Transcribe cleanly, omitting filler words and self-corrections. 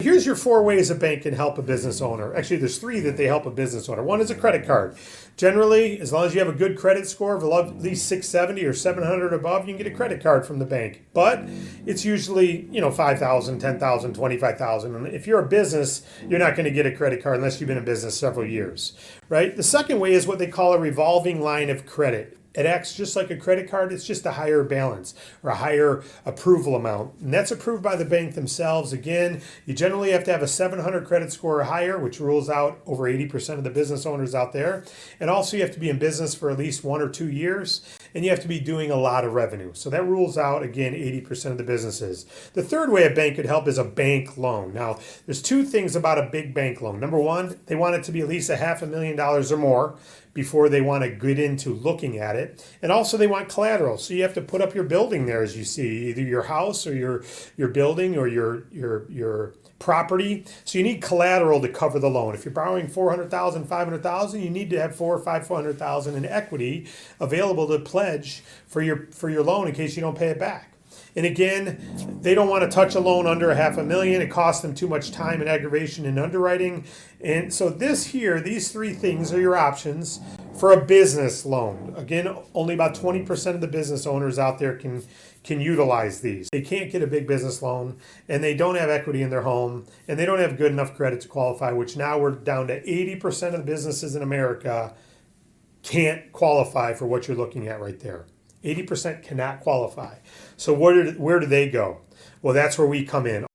Here's your 4 ways a bank can help a business owner. Actually, there's 3 that they help a business owner. One is a credit card. Generally, as long as you have a good credit score of at least 670 or 700 above, you can get a credit card from the bank. But it's usually, 5,000, 10,000, 25,000. And if you're a business, you're not going to get a credit card unless you've been in business several years, right? The second way is what they call a revolving line of credit. It acts just like a credit card. It's just a higher balance or a higher approval amount. And that's approved by the bank themselves. Again, you generally have to have a 700 credit score or higher, which rules out over 80% of the business owners out there. And also you have to be in business for at least 1 or 2 years. And you have to be doing a lot of revenue. So that rules out, again, 80% of the businesses. The third way a bank could help is a bank loan. Now, there's 2 things about a big bank loan. Number one, they want it to be at least $500,000 or more before they want to get into looking at it. And also they want collateral. So you have to put up your building there, as you see, either your house or your building or your property. So you need collateral to cover the loan. If you're borrowing $400,000, $500,000, you need to have $400,000 in equity available to pledge for your loan in case you don't pay it back. And again, they don't want to touch a loan under $500,000. It costs them too much time and aggravation in underwriting. And so these 3 things are your options for a business loan. Again, only about 20% of the business owners out there can utilize these. They can't get a big business loan, and they don't have equity in their home, and they don't have good enough credit to qualify, which now we're down to 80% of the businesses in America can't qualify for what you're looking at right there. 80% cannot qualify. So where do they go? Well, that's where we come in.